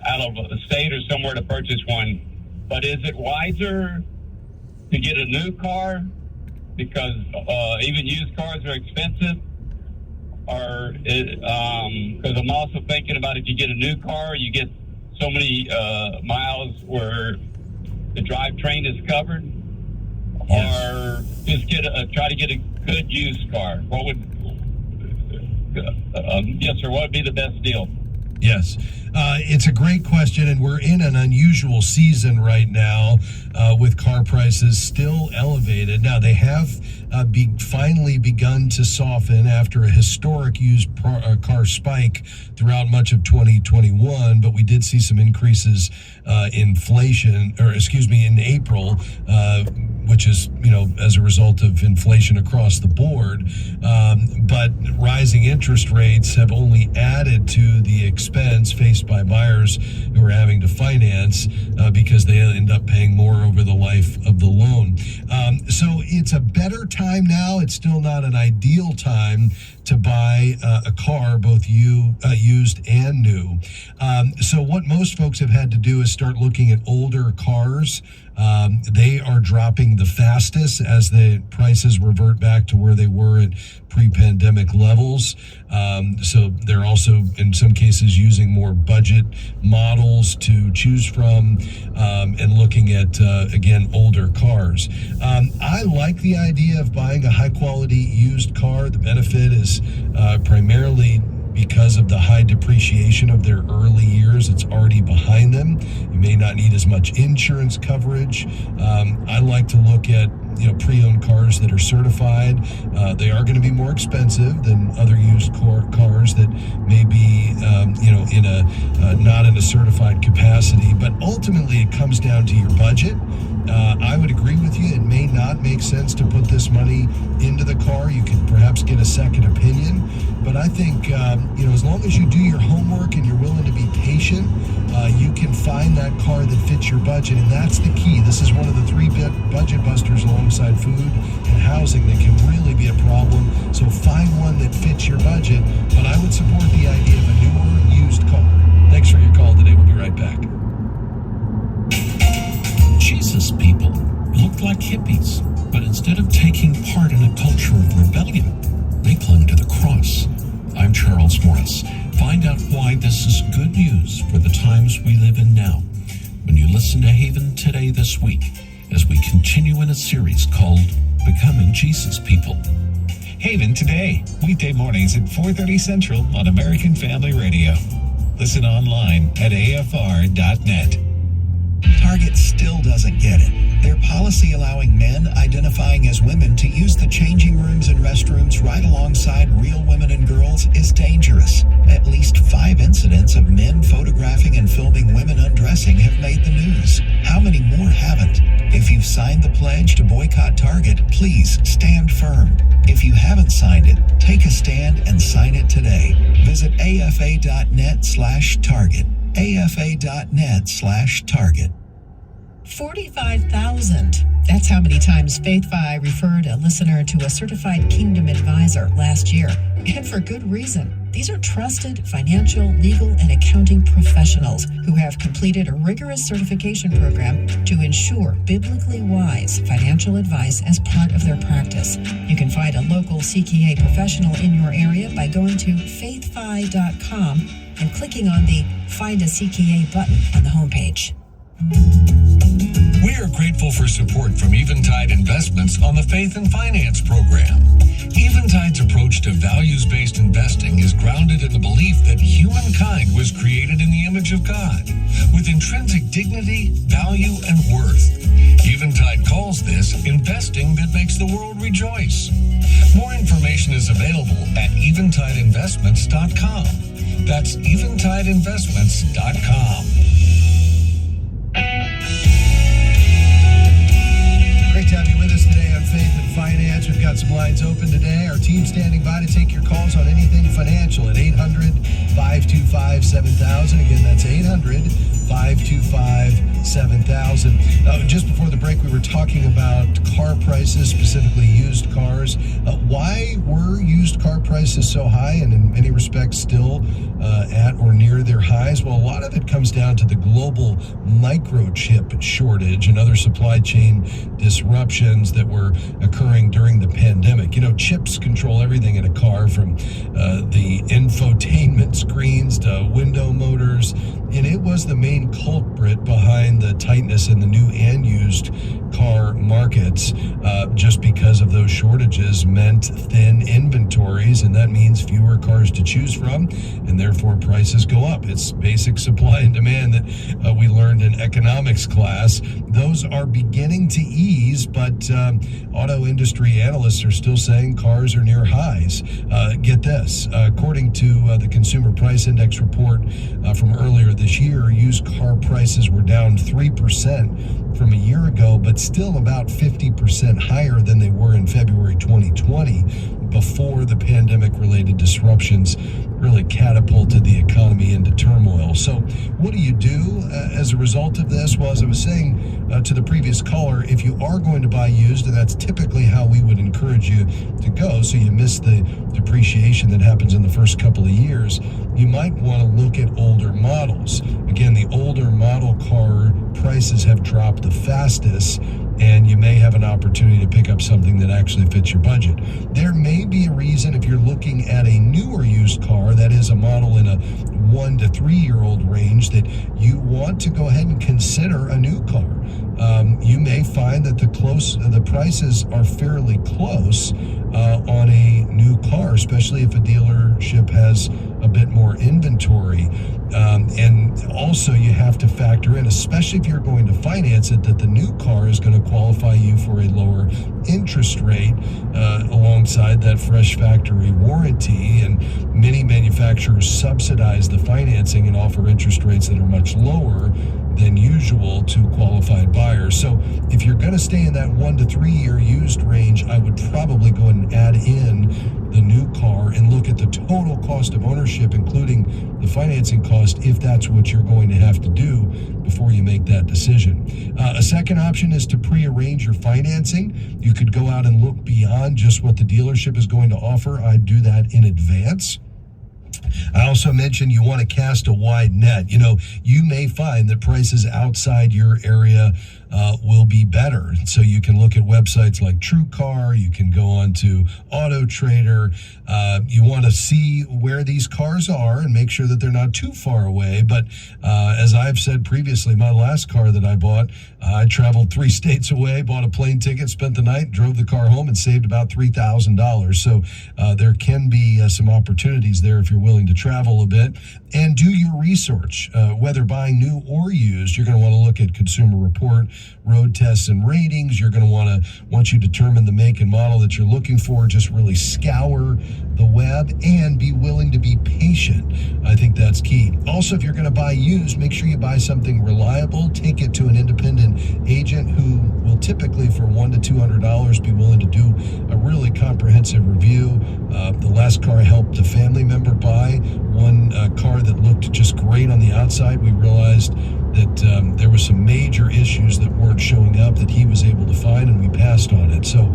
out of the state or somewhere to purchase one. But is it wiser to get a new car because even used cars are expensive? Or because I'm also thinking about if you get a new car, you get so many miles where the drivetrain is covered, or just try to get a good used car. What would yes, sir? What would be the best deal? Yes, it's a great question, and we're in an unusual season right now with car prices still elevated. Now, they have finally begun to soften after a historic used car spike throughout much of 2021, but we did see some increases in April, which is, as a result of inflation across the board. But rising interest rates have only added to the expense faced by buyers who are having to finance because they end up paying more over the life of the loan. So it's a better time now. It's still not an ideal time to buy a car, both used and new. So what most folks have had to do is start looking at older cars. They are dropping the fastest as the prices revert back to where they were at pre-pandemic levels. So they're also, in some cases, using more budget models to choose from and looking at, again, older cars. I like the idea of buying a high-quality used car. The benefit is primarily because of the high depreciation of their early years. It's already behind them. You may not need as much insurance coverage. I like to look at pre-owned cars that are certified. They are going to be more expensive than other used cars that may be in a not in a certified capacity, but ultimately it comes down to your budget. I would agree with you. It may not make sense to put this money into the car. You could perhaps get a second opinion. But I think, as long as you do your homework and you're willing to be patient, you can find that car that fits your budget. And that's the key. This is one of the three budget busters alongside food and housing that can really be a problem. So find one that fits your budget. But I would support the idea of a newer used car. Thanks for your call today. We'll be right back. Jesus people looked like hippies, but instead of taking part in a culture of rebellion, they clung to the cross. I'm Charles Morris. Find out why this is good news for the times we live in now when you listen to Haven Today this week as we continue in a series called Becoming Jesus People. Haven Today, weekday mornings at 4:30 Central on American Family Radio. Listen online at afr.net. Target still doesn't get it. Their policy allowing men identifying as women to use the changing rooms and restrooms right alongside real women and girls is dangerous. At least 5 incidents of men photographing and filming women undressing have made the news. How many more haven't? If you've signed the pledge to boycott Target, please stand firm. If you haven't signed it, take a stand and sign it today. Visit afa.net/Target. afa.net/Target. 45,000. That's how many times FaithFi referred a listener to a certified Kingdom advisor last year. And for good reason. These are trusted financial, legal, and accounting professionals who have completed a rigorous certification program to ensure biblically wise financial advice as part of their practice. You can find a local CKA professional in your area by going to faithfi.com and clicking on the Find a CKA button on the homepage. We are grateful for support from Eventide Investments on the Faith and Finance program. Eventide's approach to values-based investing is grounded in the belief that humankind was created in the image of God, with intrinsic dignity, value, and worth. Eventide calls this investing that makes the world rejoice. More information is available at eventideinvestments.com. That's eventideinvestments.com. Great to have you with us today on Faith and Finance. We've got some lines open today. Our team standing by to take your calls on anything financial at 800-525-7000. Again, that's 800-525-7000. Just before the break, we were talking about car prices, specifically used cars. Why were used car prices so high and in many respects still at or near their highs? Well, a lot of it comes down to the global microchip shortage and other supply chain disruptions that were occurring during the pandemic. You know, chips control everything in a car, from the infotainment screens to window motors, and it was the main culprit behind the tightness in the new and used car markets. Just because of those shortages meant thin inventories, and that means fewer cars to choose from, and therefore prices go up. It's basic supply and demand that we learned in economics class. Those are beginning to ease, but auto industry analysts are still saying cars are near highs. Get this, according to the Consumer Price Index report from earlier this year, used car prices were down 3% from a year ago, but still about 50% higher than they were in February 2020, before the pandemic-related disruptions really catapulted the economy into turmoil. So what do you do as a result of this? Well, as I was saying to the previous caller, if you are going to buy used, and that's typically how we would encourage you to go, so you miss the depreciation that happens in the first couple of years, you might want to look at older models. Again, the older model car prices have dropped the fastest, and you may have an opportunity to pick up something that actually fits your budget. There may be a reason, if you're looking at a newer used car, that is a model in a 1 to 3 year old range, that you want to go ahead and consider a new car. You may find that the prices are fairly close on a new car, especially if a dealership has a bit more inventory. And also you have to factor in, especially if you're going to finance it, that the new car is going to qualify you for a lower interest rate alongside that fresh factory warranty. And many manufacturers subsidize the financing and offer interest rates that are much lower than usual to qualified buyers. So if you're going to stay in that 1 to 3 year used range, I would probably go and add in the new car and look at the total cost of ownership, including the financing cost, if that's what you're going to have to do before you make that decision. A second option is to pre-arrange your financing. You could go out and look beyond just what the dealership is going to offer. I'd do that in advance. I also mentioned you want to cast a wide net. You know, you may find that prices outside your area will be better. So you can look at websites like TrueCar. You can go on to Auto Trader. You want to see where these cars are and make sure that they're not too far away. But as I've said previously, my last car that I bought, I traveled 3 states away, bought a plane ticket, spent the night, drove the car home, and saved about $3,000. So there can be some opportunities there if you're willing to travel a bit. And do your research, whether buying new or used. You're going to want to look at Consumer Report, road tests, and ratings. You're going to once you determine the make and model that you're looking for, just really scour the web and be willing to be patient. I think that's key. Also, if you're going to buy used, make sure you buy something reliable. Take it to an independent agent who will typically, for $100 to $200, be willing to do a really comprehensive review. The last car I helped a family member buy, one car that looked just great on the outside, we realized that there were some major issues that weren't showing up that he was able to find, and we passed on it. So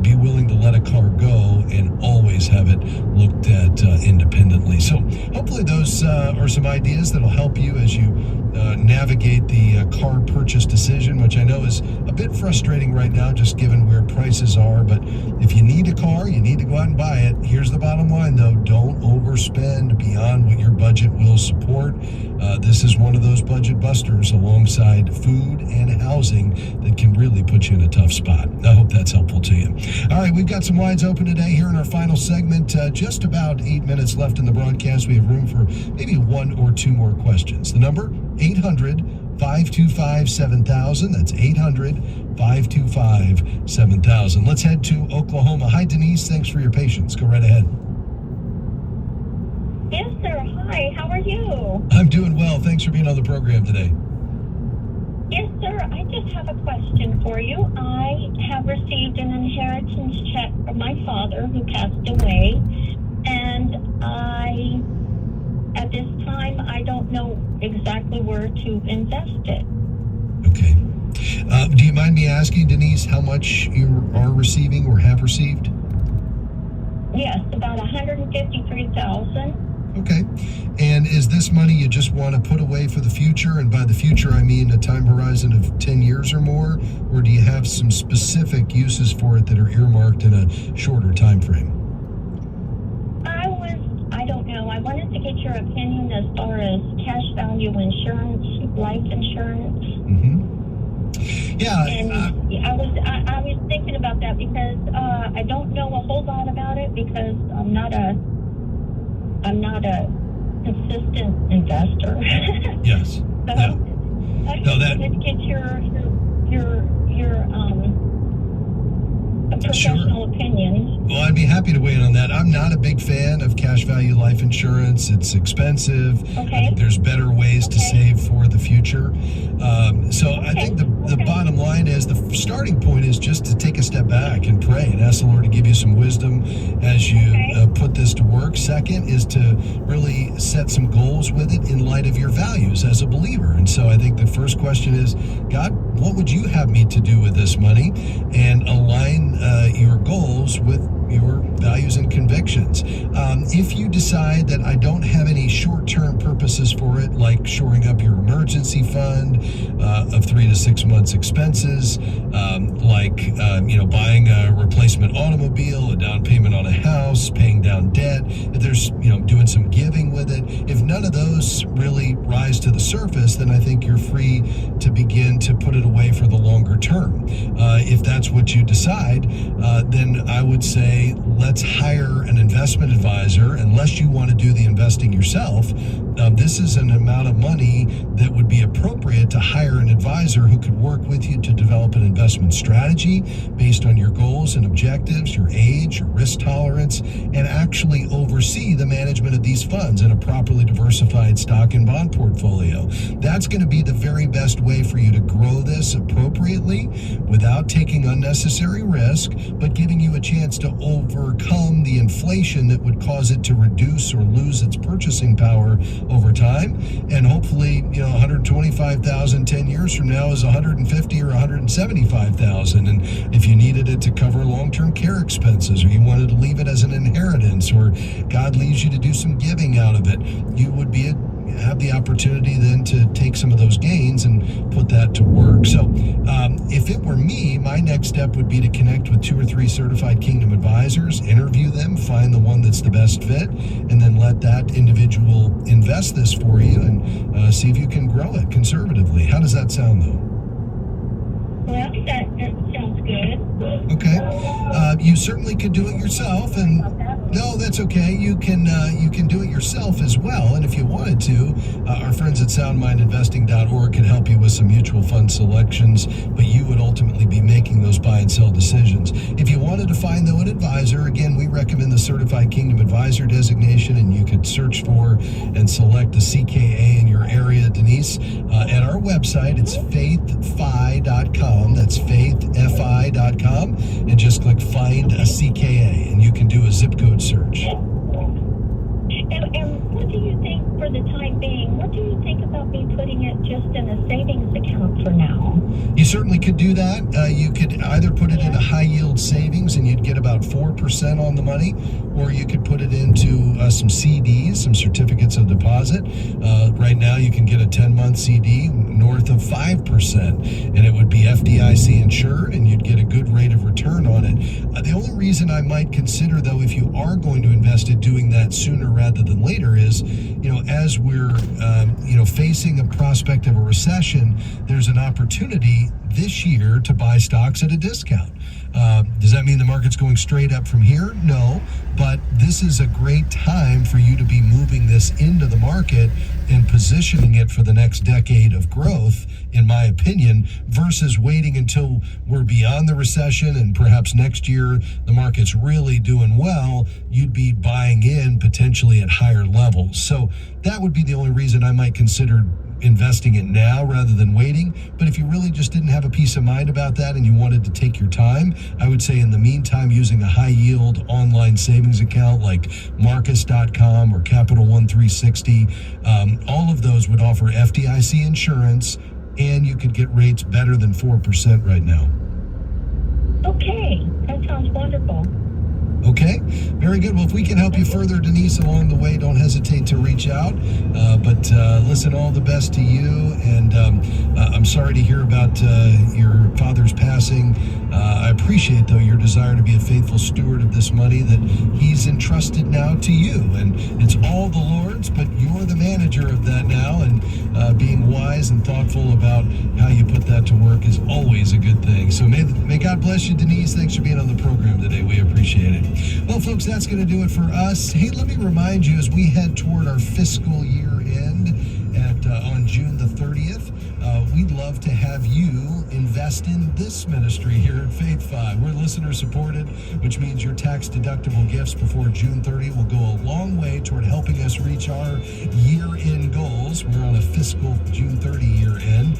be willing to let a car go and always have it looked at independently. So hopefully those are some ideas that'll help you as you navigate the car purchase decision, which I know is a bit frustrating right now, just given where prices are. But if you need a car, you need to go out and buy it. Here's the bottom line, though. Don't overspend beyond what your budget will support. This is one of those budget busters alongside food and housing that can really put you in a tough spot. I hope that's helpful to you. All right, we've got some lines open today here in our final segment. Just about 8 minutes left in the broadcast. We have room for maybe 1 or 2 more questions. The number, 800-525-7000. That's 800-525-7000. Let's head to Oklahoma. Hi, Denise. Thanks for your patience. Go right ahead. Yes, sir. Hi. How are you? I'm doing well. Thanks for being on the program today. Yes, sir. I just have a question for you. I have received an inheritance check from my father who passed away, and at this time, time, I don't know exactly where to invest it. Okay. Do you mind me asking, Denise, how much you are receiving or have received? Yes, about $153,000. Okay. And is this money you just want to put away for the future? And by the future, I mean a time horizon of 10 years or more? Or do you have some specific uses for it that are earmarked in a shorter time frame? I don't know. I wanted to get your opinion as far as cash value insurance, life insurance. Mm-hmm. Yeah. And I was thinking about that because I don't know a whole lot about it because I'm not a consistent investor. Yes. So Yeah. I No, that- wanted to get your professional opinion. Well, I'd be happy to weigh in on that. I'm not a big fan of cash value life insurance. It's expensive. I Okay. think there's better ways to Okay. save for the future. So I think the Okay. bottom line is the starting point is just to take a step back and pray and ask the Lord to give you some wisdom as you Okay. put this to work. Second is to really set some goals with it in light of your values as a believer. And so I think the first question is, God, what would you have me to do with this money? And align your goals with your values and convictions. If you decide that I don't have any short-term purposes for it, like shoring up your emergency fund of 3 to 6 months expenses, buying a replacement automobile, a down payment on a house, paying down debt, if there's doing some giving with it, if none of those really rise to the surface, then I think you're free to begin to put it away for the longer term. If that's what you decide, then I would say let's hire an investment advisor. Unless you want to do the investing yourself, this is an amount of money that would be appropriate to hire an advisor who could work with you to develop an investment strategy based on your goals and objectives, your age, your risk tolerance, and actually oversee the management of these funds in a properly diversified stock and bond portfolio. That's going to be the very best way for you to grow this appropriately without taking unnecessary risk, but giving you a chance to overcome the inflation that would cause it to reduce or lose its purchasing power over time. And hopefully, 125,000 10 years from now is 150 or 175,000. And if you needed it to cover long-term care expenses, or you wanted to leave it as an inheritance, or God leaves you to do some giving out of it, you would have the opportunity then to take some of those gains and put that to work. So if it were me, my next step would be to connect with 2 or 3 certified Kingdom advisors, interview them, find the one that's the best fit, and then let that individual invest this for you and see if you can grow it conservatively. How does that sound, though? Well, that sounds good. Okay. You certainly could do it yourself, and no, that's okay. You can do it yourself as well. And if you wanted to, our friends at SoundMindInvesting.org can help you with some mutual fund selections, but you would ultimately be making those buy and sell decisions. If you wanted to find, though, an advisor, again, we recommend the Certified Kingdom Advisor designation, and you could search for and select a CKA in your area, Denise. At our website, it's faithfi.com. That's faithfi.com, and just click Find a CKA, and you can do a zip code search. And what do you think for the time being? What do you think about me putting it just in a savings account for now? You certainly could do that. You could either put it in a high yield savings and you'd get about 4% on the money, or you could put it into some CDs, some certificates of deposit. Right now you can get a 10-month CD north of 5%, and it would be FDIC insured, and you'd get a good rate of return on it. The only reason I might consider, though, if you are going to invest it, doing that sooner rather than later is, as we're, facing a prospect of a recession, there's an opportunity this year to buy stocks at a discount. Does that mean the market's going straight up from here? No, but this is a great time for you to be moving this into the market and positioning it for the next decade of growth, in my opinion, versus waiting until we're beyond the recession and perhaps next year the market's really doing well. You'd be buying in potentially at higher levels. So that would be the only reason I might consider investing it now rather than waiting. But if you really just didn't have a peace of mind about that and you wanted to take your time, I would say in the meantime, using a high yield online savings account like Marcus.com or Capital One 360, all of those would offer FDIC insurance, and you could get rates better than 4% right now. Okay, that sounds wonderful. Okay, very good. Well, if we can help you further, Denise, along the way, don't hesitate to reach out. But listen, all the best to you. And I'm sorry to hear about your father's passing. I appreciate, though, your desire to be a faithful steward of this money that he's entrusted now to you. And it's all the Lord's, but you're the manager of that now. And being wise and thoughtful about how you put that to work is always a good thing. So may God bless you, Denise. Thanks for being on the program today. We appreciate it. Well, folks, that's going to do it for us. Hey, let me remind you, as we head toward our fiscal year end on June the 30th, we'd love to have you invest in this ministry here at Faith 5. We're listener supported, which means your tax deductible gifts before June 30 will go a long way toward helping us reach our year-end goals. We're on a fiscal June 30 year-end,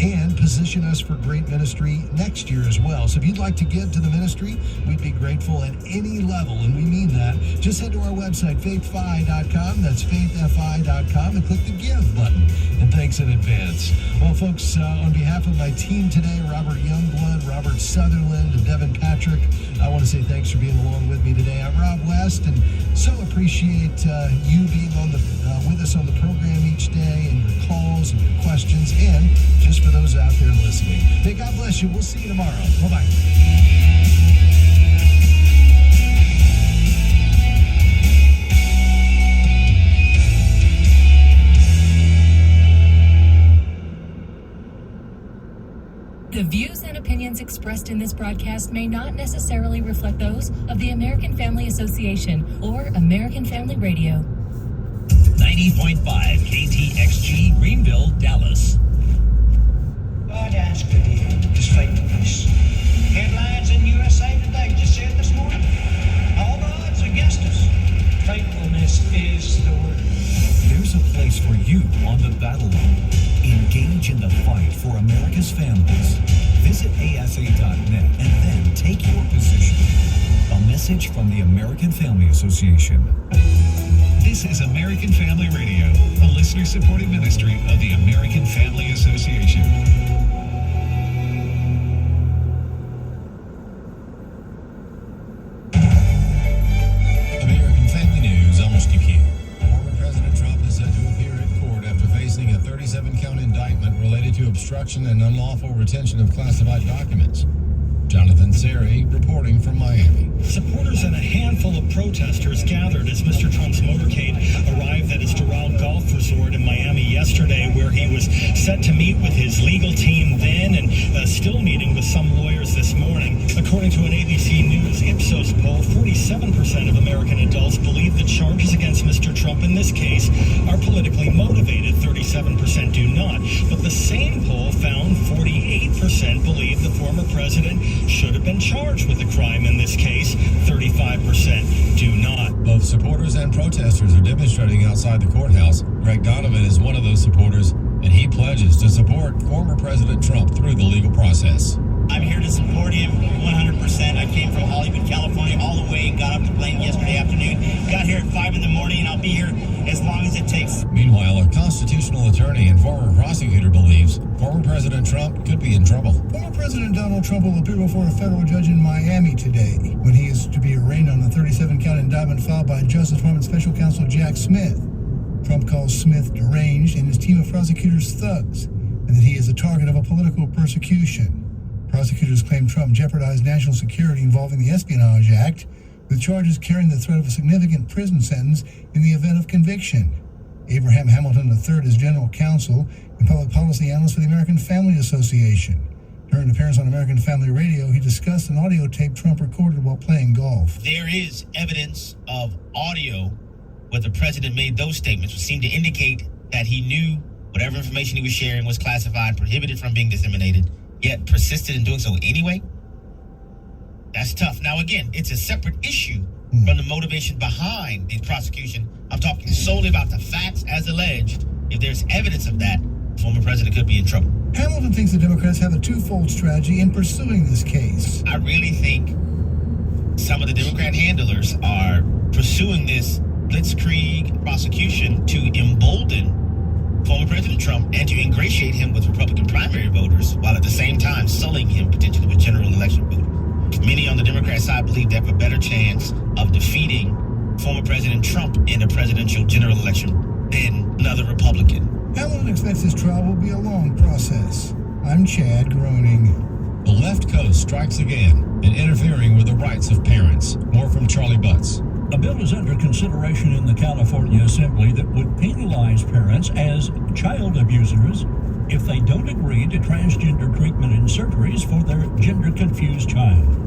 and position us for great ministry next year as well. So if you'd like to give to the ministry, we'd be grateful at any level, and we mean that. Just head to our website, faithfi.com. That's faithfi.com, and click the Give button. And thanks in advance. Well, folks, on behalf of my team today, Robert Youngblood, Robert Sutherland, and Devin Patrick, I want to say thanks for being along with me today. I'm Rob West, and so appreciate you being on with us on the program each day, and your calls and your questions, and just for those out there listening. May God bless you. We'll see you tomorrow. Bye-bye. The views and opinions expressed in this broadcast may not necessarily reflect those of the American Family Association or American Family Radio. 90.5 KTXG Greenville, Dallas. God asked of you is faithfulness. Headlines in USA Today. Did you see it this morning? All the odds against us. Faithfulness is the word. There's a place for you on the battle line. Engage in the fight for America's families. Visit AFA.net and then take your position. A message from the American Family Association. This is American Family Radio, a listener-supported ministry of the American Family Association. American Family News, I'm Steve King. Former President Trump is set to appear in court after facing a 37-count indictment related to obstruction and unlawful retention of classified documents. Jonathan Seri reporting from Miami. Supporters and a handful of protesters gathered as Mr. Trump's motorcade arrived at his Doral Golf Resort in Miami yesterday, where he was set to meet with his legal team then and still meeting with some lawyers this morning. According to an ABC News Ipsos poll, 47% of American adults believe the charges against Mr. Trump in this case are politically motivated. 37% do not. But the same poll found 48% believe the former president should have been charged with the crime in this case. 35% do not. Both supporters and protesters are demonstrating outside the courthouse. Greg Donovan is one of those supporters, and he pledges to support former President Trump through the legal process. I'm here to support him 100%. I came from Hollywood, California, all the way and got off the plane yesterday afternoon. Got here at 5 in the morning, and I'll be here as long as it takes. Meanwhile, a constitutional attorney and former prosecutor believes former President Trump could be in trouble. Former President Donald Trump will appear before a federal judge in Miami today when he is to be arraigned on the 37-count indictment filed by Justice Department Special Counsel Jack Smith. Trump calls Smith deranged and his team of prosecutors thugs, and that he is a target of a political persecution. Prosecutors claim Trump jeopardized national security involving the Espionage Act, with charges carrying the threat of a significant prison sentence in the event of conviction. Abraham Hamilton III is general counsel and public policy analyst for the American Family Association. During an appearance on American Family Radio, he discussed an audio tape Trump recorded while playing golf. There is evidence of audio where the president made those statements, which seemed to indicate that he knew whatever information he was sharing was classified, prohibited from being disseminated, yet persisted in doing so anyway. That's tough. Now, again, it's a separate issue from the motivation behind the prosecution. I'm talking solely about the facts as alleged if there's evidence of that, the former president could be in trouble. Hamilton thinks the Democrats have a twofold strategy in pursuing this case. I really think some of the Democrat handlers are pursuing this blitzkrieg prosecution to embolden former President Trump and to ingratiate him with Republican primary voters, while at the same time sullying him potentially with general election voters. Many on the Democrat side believe they have a better chance of defeating former President Trump in a presidential general election than another Republican. Hamilton expects his trial will be a long process. I'm Chad Groening. The left coast strikes again in interfering with the rights of parents. More from Charlie Butts. A bill is under consideration in the California Assembly that would penalize parents as child abusers if they don't agree to transgender treatment and surgeries for their gender-confused child.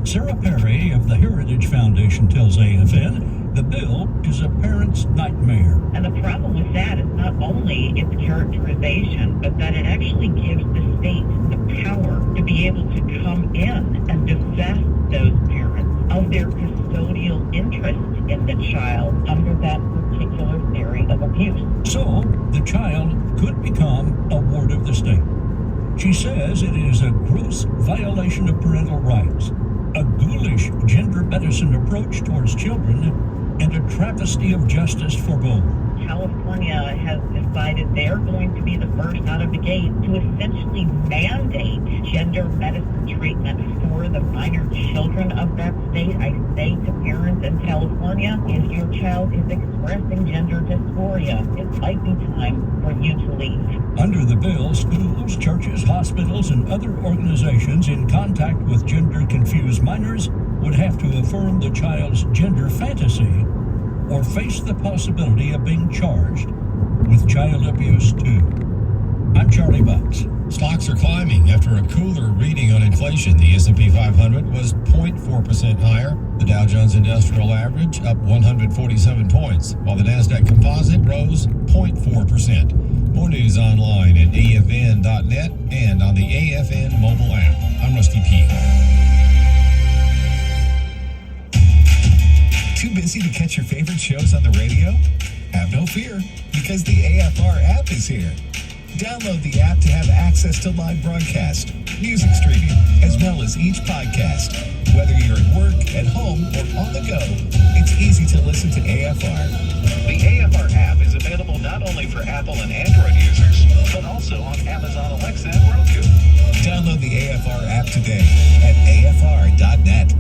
Sarah Perry of the Heritage Foundation tells AFN the bill is a parent's nightmare. And the problem with that is not only its characterization, but that it actually gives the state the power to be able to come in and divest those parents of their custodial interest in the child under that particular theory of abuse. So, the child could become a ward of the state. She says it is a gross violation of parental rights, a ghoulish gender medicine approach towards children, and a travesty of justice for both. California has decided they're going to be the first out of the gate to essentially mandate gender medicine treatment for the minor children of that state. I say to parents in California, if your child is expressing gender dysphoria, it might be time for you to leave. Under the bill, schools, churches, hospitals, and other organizations in contact with gender-confused minors would have to affirm the child's gender fantasy or face the possibility of being charged with child abuse too. I'm Charlie Butts. Stocks are climbing after a cooler reading on inflation. The S&P 500 was 0.4% higher. The Dow Jones Industrial Average up 147 points, while the NASDAQ Composite rose 0.4%. More news online at afn.net and on the AFN mobile app. I'm Rusty P. Too busy to catch your favorite shows on the radio? Have no fear, because the AFR app is here. Download the app to have access to live broadcast, music streaming, as well as each podcast. Whether you're at work, at home, or on the go, it's easy to listen to AFR. The AFR app is available not only for Apple and Android users, but also on Amazon Alexa and Roku. Download the AFR app today at afr.net.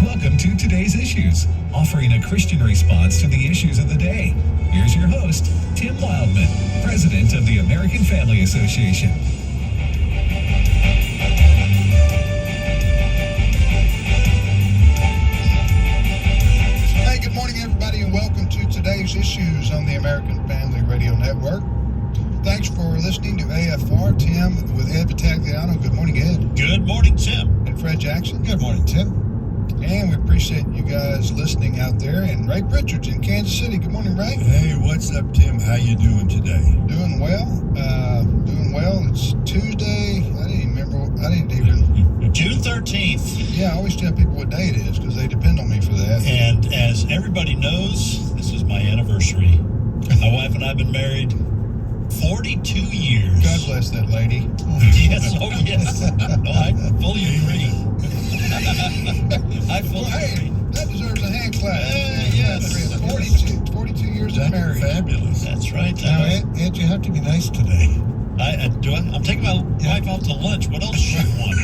Welcome to Today's Issues, offering a Christian response to the issues of the day. Here's your host, Tim Wildman, President of the American Family Association. Hey, good morning, everybody, and welcome to Today's Issues on the American Family Radio Network. Thanks for listening to AFR. Tim with Ed Battagliano. Good morning, Ed. Good morning, Tim. And Fred Jackson. Good morning, Tim. And we appreciate you guys listening out there. And Ray Pritchard's in Kansas City. Good morning, Ray. Hey, what's up, Tim? How you doing today? Doing well. It's Tuesday. I didn't even. June 13th. Yeah, I always tell people what day it is because they depend on me for that. And as everybody knows, this is my anniversary. My wife and I have been married 42 years. God bless that lady. Yes, oh yes. No, I fully agree. I fully agree. That deserves a hand clap. Yes. 42 years of marriage. Fabulous. That's right. Now, Ed, you have to be nice today. I'm taking my wife out to lunch. What else should you want?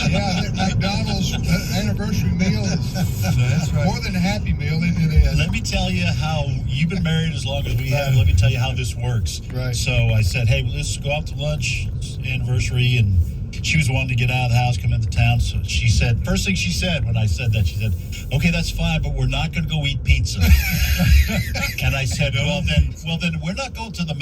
Yeah, McDonald's anniversary meal is That's right. more than a happy meal, isn't it? Let me tell you how you've been married as long as we have. Let me tell you how this works. Right. So I said, hey, let's go out to lunch. It's anniversary, and she was wanting to get out of the house, come into town. So she said, first thing she said when I said that, she said, okay, that's fine, but we're not going to go eat pizza. And I said, well then we're not going to the